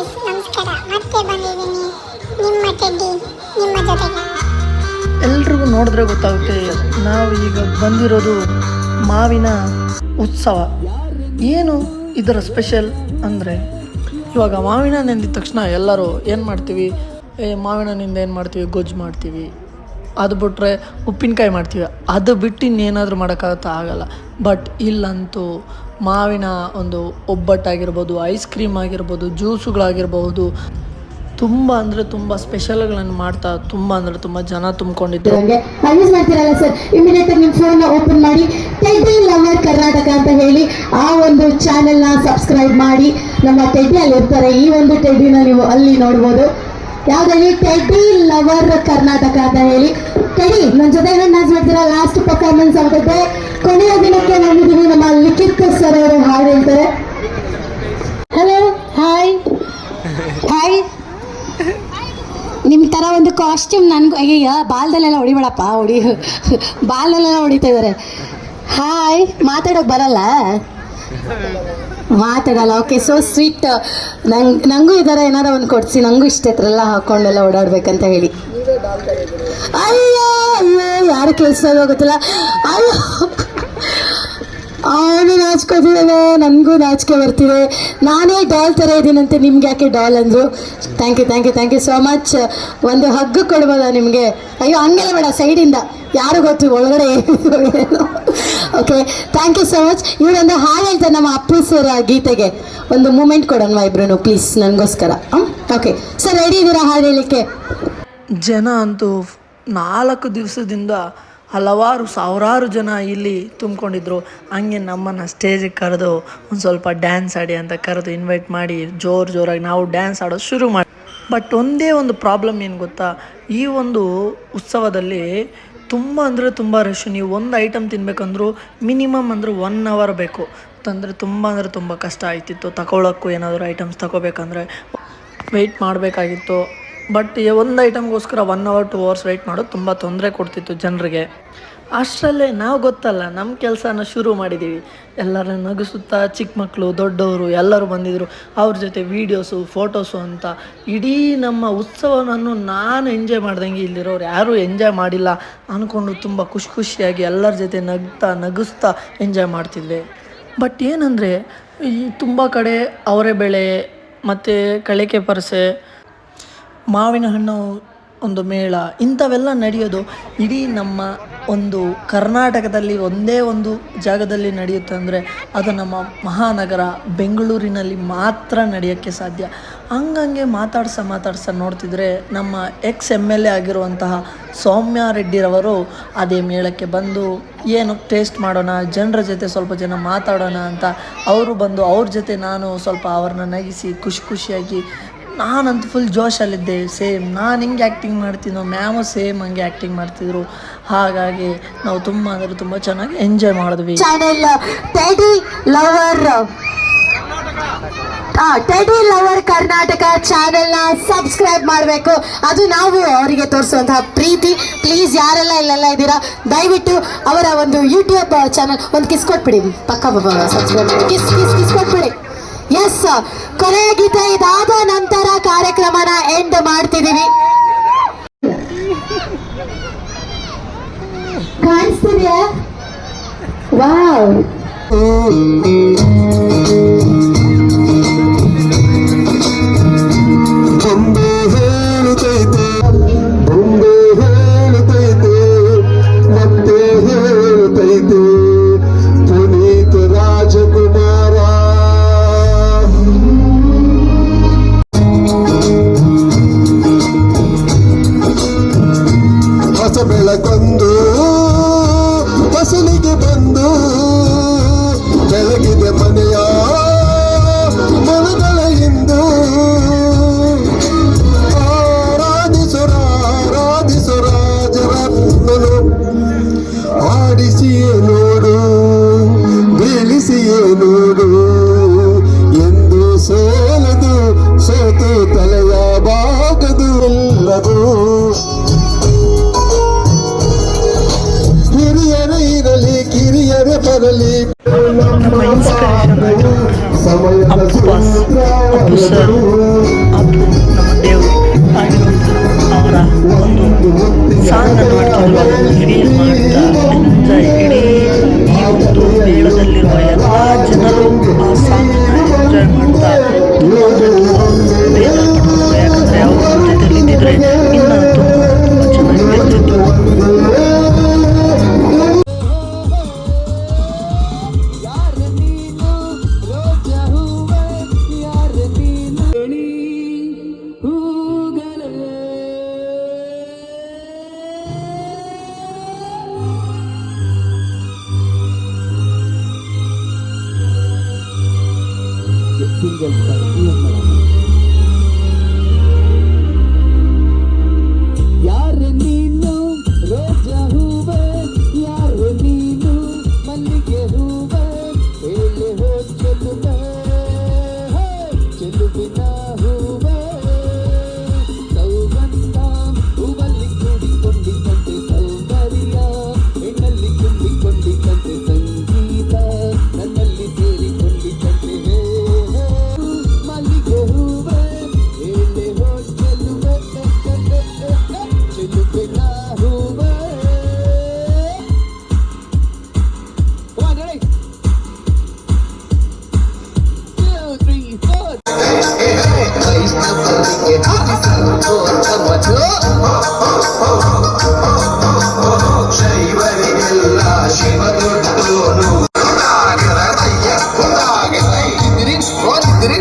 Guys ನಮಸ್ಕಾರ. ಮತ್ತೆ ಬಂದಿದ್ದೀನಿ ನಿಮ್ಮ ಟೆಡ್ಡಿ ನಿಮ್ಮ ಜೊತೆಗೆ. ಎಲ್ರಿಗೂ ನೋಡಿದ್ರೆ ಗೊತ್ತಾಗುತ್ತೆ, ನಾವು ಈಗ ಬಂದಿರೋದು ಮಾವಿನ ಉತ್ಸವ. ಏನು ಇದರ ಸ್ಪೆಷಲ್ ಅಂದರೆ, ಇವಾಗ ಮಾವಿನ ನೆಂದಿದ ತಕ್ಷಣ ಎಲ್ಲರೂ ಏನು ಮಾಡ್ತೀವಿ, ಮಾವಿನನಿಂದ ಏನು ಮಾಡ್ತೀವಿ, ಗೊಜ್ಜು ಮಾಡ್ತೀವಿ, ಅದು ಬಿಟ್ಟರೆ ಉಪ್ಪಿನಕಾಯಿ ಮಾಡ್ತೀವಿ. ಅದು ಬಿಟ್ಟು ಇನ್ನೇನಾದರೂ ಮಾಡೋಕ್ಕಾಗುತ್ತಾ? ಆಗಲ್ಲ. ಬಟ್ ಇಲ್ಲಂತೂ ಮಾವಿನ ಒಂದು ಒಬ್ಬಟ್ಟಾಗಿರ್ಬೋದು, ಐಸ್ ಕ್ರೀಮ್ ಆಗಿರ್ಬೋದು, ಜ್ಯೂಸುಗಳಾಗಿರ್ಬೋದು, ತುಂಬ ಅಂದರೆ ತುಂಬ ಸ್ಪೆಷಲ್ಗಳನ್ನು ಮಾಡ್ತಾ ತುಂಬ ಅಂದರೆ ತುಂಬ ಜನ ತುಂಬಿಕೊಂಡಿದ್ರು. ಯೂಸ್ ಮಾಡ್ತೀರಲ್ಲ ಸರ್, ಇಮಿಡಿಯೇಟ್ ಆಗಿ ನಿಮ್ಮ ಫೋನ್ನ ಓಪನ್ ಮಾಡಿ ಟೆಡ್ಡಿ ಲವರ್ ಕರ್ನಾಟಕ ಅಂತ ಹೇಳಿ ಆ ಒಂದು ಚಾನೆಲ್ನ ಸಬ್ಸ್ಕ್ರೈಬ್ ಮಾಡಿ. ನಮ್ಮ ಟೆಡ್ಡಿ ಅಲ್ಲಿ ಇರ್ತಾರೆ. ಈ ಒಂದು ಟೆಡ್ಡಿನ ನೀವು ಅಲ್ಲಿ ನೋಡ್ಬೋದು. ಯಾವ್ದಲ್ಲಿ ಟೆಡ್ಡಿ ಲವರ್ ಕರ್ನಾಟಕ ಅಂತ ಹೇಳಿ. ಟೆಡ್ಡಿ ನನ್ನ ಜೊತೆ ಡ್ಯಾನ್ಸ್ ಮಾಡ್ತೀರಾ. ಲಾಸ್ಟ್ ಪರ್ಫಾರ್ಮೆನ್ಸ್ ಆಗುತ್ತೆ. ಕೊನೆಯ ದಿನಕ್ಕೆ ಬಂದಿದ್ದೀವಿ. ನಮ್ಮ ಲಿಖಿತ್ ಸರ್ ಅವರು ಹಾಡು ಹೇಳ್ತಾರೆ. Hello, hi hi. ನಿಮ್ಮ ಥರ ಒಂದು ಕಾಸ್ಟ್ಯೂಮ್ ನನಗೂ ಅಯ್ಯ ಬಾಲ್ದಲ್ಲೆಲ್ಲ ಹೊಡಿಬೇಡಪ್ಪ, ಬಾಲ್ದಲ್ಲೆಲ್ಲ ಹೊಡಿತಾ ಇದ್ದಾರೆ. ಹಾಯ್, ಮಾತಾಡೋಕೆ ಬರಲ್ಲ? ಮಾತಾಡಲ್ಲ. Okay, so sweet. ನನಗೂ ಈ ಥರ ಏನಾರ ಒಂದು ಕೊಡಿಸಿ, ನನಗೂ ಇಷ್ಟ ಇತ್ರಲ್ಲ ಹಾಕ್ಕೊಂಡೆಲ್ಲ ಓಡಾಡ್ಬೇಕಂತ ಹೇಳಿ. ಅಯ್ಯೋ ಅಯ್ಯೋ, ಯಾರು ಕೇಳಿಸೋದು ಗೊತ್ತಿಲ್ಲ. ಅಯ್ಯೋ, ಅವನು ನಾಚ್ಕೋತಿದ್ದಾನೆ, ನನಗೂ ನಾಚಿಕೆ ಬರ್ತಿದೆ. ನಾನೇ ಡಾಲ್ ಥರ ಇದ್ದೀನಂತೆ, ನಿಮ್ಗೆ ಯಾಕೆ ಡಾಲ್ ಅಂದರು? Thank you thank you thank you so much. ಒಂದು ಹಗ್ಗು ಕೊಡ್ಬೋದಾ ನಿಮಗೆ? ಅಯ್ಯೋ ಹಂಗೆಲ್ಲ ಬೇಡ, ಸೈಡಿಂದ, ಯಾರು ಗೊತ್ತು ಒಳಗಡೆ. Okay, thank you so much. ಇವರೊಂದು ಹಾಡು ಹೇಳ್ತಾರೆ ನಮ್ಮ ಅಪ್ಪು ಸರ್ ಗೀತೆಗೆ. ಒಂದು ಮೂಮೆಂಟ್ ಕೊಡೋಣ ಇಬ್ರು ಪ್ಲೀಸ್, ನನಗೋಸ್ಕರ. ಓಕೆ ಸರ್, ರೆಡಿ ಇದ್ದೀರಾ ಹಾಡು ಹೇಳಲಿಕ್ಕೆ? ಜನ ಅಂತೂ 4 ದಿವಸದಿಂದ ಹಲವಾರು ಸಾವಿರಾರು ಜನ ಇಲ್ಲಿ ತುಂಬಿಕೊಂಡಿದ್ರು. ಹಂಗೆ ನಮ್ಮನ್ನು ಸ್ಟೇಜಿಗೆ ಕರೆದು ಒಂದು ಸ್ವಲ್ಪ ಡ್ಯಾನ್ಸ್ ಆಡಿ ಅಂತ ಕರೆದು ಇನ್ವೈಟ್ ಮಾಡಿ ಜೋರಾಗಿ ನಾವು ಡ್ಯಾನ್ಸ್ ಆಡೋದು ಶುರು ಮಾಡಿ. ಬಟ್ ಒಂದೇ ಒಂದು ಪ್ರಾಬ್ಲಮ್ ಏನು ಗೊತ್ತಾ, ಈ ಒಂದು ಉತ್ಸವದಲ್ಲಿ ತುಂಬ ಅಂದರೆ ತುಂಬ ರಶ್. ನೀವು ಒಂದು ಐಟಮ್ ತಿನ್ಬೇಕಂದ್ರೂ ಮಿನಿಮಮ್ ಅಂದರೆ 1 hour ಬೇಕು. ತುಂಬ ಅಂದರೆ ತುಂಬ ಕಷ್ಟ ಆಯ್ತಿತ್ತು. ತಗೊಳ್ಳೋಕ್ಕೂ ಏನಾದರೂ ಐಟಮ್ಸ್ ತಗೋಬೇಕಂದ್ರೆ ವೆಯ್ಟ್ ಮಾಡಬೇಕಾಗಿತ್ತು. ಬಟ್ ಒಂದು ಐಟಮ್ಗೋಸ್ಕರ 1 hour 2 hours ವೆಯ್ಟ್ ಮಾಡೋದು ತುಂಬ ತೊಂದರೆ ಕೊಡ್ತಿತ್ತು ಜನರಿಗೆ. ಅಷ್ಟರಲ್ಲೇ ನಾವು ಗೊತ್ತಲ್ಲ, ನಮ್ಮ ಕೆಲಸನ ಶುರು ಮಾಡಿದ್ದೀವಿ. ಎಲ್ಲರೂ ನಗಿಸುತ್ತಾ, ಚಿಕ್ಕ ಮಕ್ಕಳು ದೊಡ್ಡವರು ಎಲ್ಲರೂ ಬಂದಿದ್ದರು. ಅವ್ರ ಜೊತೆ ವೀಡಿಯೋಸು ಫೋಟೋಸು ಅಂತ ಇಡೀ ನಮ್ಮ ಉತ್ಸವವನ್ನು ನಾನು ಎಂಜಾಯ್ ಮಾಡ್ದಂಗೆ ಇಲ್ಲಿರೋರು ಯಾರೂ ಎಂಜಾಯ್ ಮಾಡಿಲ್ಲ ಅಂದ್ಕೊಂಡು ತುಂಬ ಖುಷಿಯಾಗಿ ಎಲ್ಲರ ಜೊತೆ ನಗಿಸ್ತಾ ಎಂಜಾಯ್ ಮಾಡ್ತಿದ್ವಿ. ಬಟ್ ಏನಂದರೆ, ಈ ತುಂಬ ಕಡೆ ಅವರೆ ಬೆಳೆ ಮತ್ತು ಕಳಿಕೆ ಪರಸೆ, ಮಾವಿನ ಹಣ್ಣು ಒಂದು ಮೇಳ, ಇಂಥವೆಲ್ಲ ನಡೆಯೋದು ಇಡೀ ನಮ್ಮ ಒಂದು ಕರ್ನಾಟಕದಲ್ಲಿ ಒಂದೇ ಒಂದು ಜಾಗದಲ್ಲಿ ನಡೆಯುತ್ತೆ ಅಂದರೆ ಅದು ನಮ್ಮ ಮಹಾನಗರ ಬೆಂಗಳೂರಿನಲ್ಲಿ ಮಾತ್ರ ನಡೆಯೋಕ್ಕೆ ಸಾಧ್ಯ. ಹಂಗಂಗೆ ಮಾತಾಡ್ಸ ನೋಡ್ತಿದ್ರೆ ನಮ್ಮ MLA ಆಗಿರುವಂತಹ ಸೌಮ್ಯ ರೆಡ್ಡಿರವರು ಅದೇ ಮೇಳಕ್ಕೆ ಬಂದು ಏನು ಟೇಸ್ಟ್ ಮಾಡೋಣ, ಜನರ ಜೊತೆ ಸ್ವಲ್ಪ ಜನ ಮಾತಾಡೋಣ ಅಂತ ಅವರು ಬಂದು ಅವ್ರ ಜೊತೆ ನಾನು ಸ್ವಲ್ಪ ಅವ್ರನ್ನ ನಗಿಸಿ ಖುಷಿಯಾಗಿ ನಾನಂತೂ ಫುಲ್ ಜೋಶಲ್ಲಿದ್ದೆ. ಸೇಮ್ ನಾನು ಹಿಂಗೆ ಆ್ಯಕ್ಟಿಂಗ್ ಮಾಡ್ತೀನೋ ಮ್ಯಾಮು ಸೇಮ್ ಹಂಗೆ ಆ್ಯಕ್ಟಿಂಗ್ ಮಾಡ್ತಿದ್ರು. ಹಾಗಾಗಿ ನಾವು ತುಂಬ ಅಂದರೆ ತುಂಬ ಚೆನ್ನಾಗಿ ಎಂಜಾಯ್ ಮಾಡಿದ್ವಿ. ಚಾನೆಲ್ ಟೆಡ್ಡಿ ಲವರ್ ಕರ್ನಾಟಕ ಚಾನೆಲ್ನ ಸಬ್ಸ್ಕ್ರೈಬ್ ಮಾಡಬೇಕು. ಅದು ನಾವು ಅವರಿಗೆ ತೋರಿಸುವಂತಹ ಪ್ರೀತಿ. ಪ್ಲೀಸ್ ಯಾರೆಲ್ಲ ಇಲ್ಲೆಲ್ಲ ಇದ್ದೀರಾ, ದಯವಿಟ್ಟು ಅವರ ಒಂದು ಯೂಟ್ಯೂಬ್ ಚಾನಲ್ ಒಂದು ಕಿಸ್ ಕೊಟ್ಬಿಡಿ. ಪಕ್ಕ ಸಬ್ಸ್ಕ್ರೈಬ್ ಮಾಡಿ, ಕಿಸ್ ಕೊಟ್ಬಿಡಿ. ಎಸ್, ಕೊನೆಯ ಗೀತೆ ಇದಾದ ನಂತರ ಕಾರ್ಯಕ್ರಮನ ಎಂಡ್ ಮಾಡ್ತಿದ್ದೀವಿ. ಕಾಣಿಸ್ತಿದೆಯಾ? ವಾವ್, ಬೆಳಕೊಂದು ಫಸಲಿಗೆ ಬಂದು ಬೆಳಗಿದೆ ಮನೆಯ ಮನಗಳ ಇಂದು. ಆರಾಧಿಸು ರಾಜರತ್ನನು, ಆಡಿಸಿಯೇ ನೋಡು, ಬೀಳಿಸಿಯೇ ನೋಡು, ಎಂದು ಸೋಲದು, ಸೋತು ತಲೆಯ ಬಾಗದು ಎಲ್ಲದು. ಕಿರಿಯರೇ ಬರಲಿ, ನಮ್ಮ ಇನ್ಸ್ಪಿರೇಷನ್ ಸಮಯದ ಅಪ್ಪು ಸರ್ ಯಾರು ನೀನು ರೋಜಾ ಹೂವೆ, ಯಾರು ನೀನು ಮಲ್ಲಿಗೆ ಹೂವೆ, ಹೇಳಿ ಹೋ ಚೆಲುವೆ, ಚೆಲುವಿನ ಹೂವೆ, ಸೌಗಂಧ ಹೂವಲ್ಲಿ ಕೂಡಿಕೊಂಡಿದ್ದಂತೆ ಸೌಂದರ್ಯ, ಹೆಣ್ಣಲ್ಲಿ ತುಂಬಿಕೊಂಡಿದ್ದಂತೆ ಸಂಗೀತ, ನನ್ನಲ್ಲಿ ಸೇರಿಕೊಂಡಿದ್ದಂತೆ ಮಲ್ಲಿಗೆ ಹೂವೆ, ಹೇಳಿ ಹೋ ಚೆಲುವೆ, ಚೆಲುವಿನ ಹೂವೆ. Come on, ready? 2, 3, 4. ಶೈವರಿಗೆಲ್ಲ ಶಿವ ದೊಡ್ಡೋನು ಓದಿದ್ದಿರಿ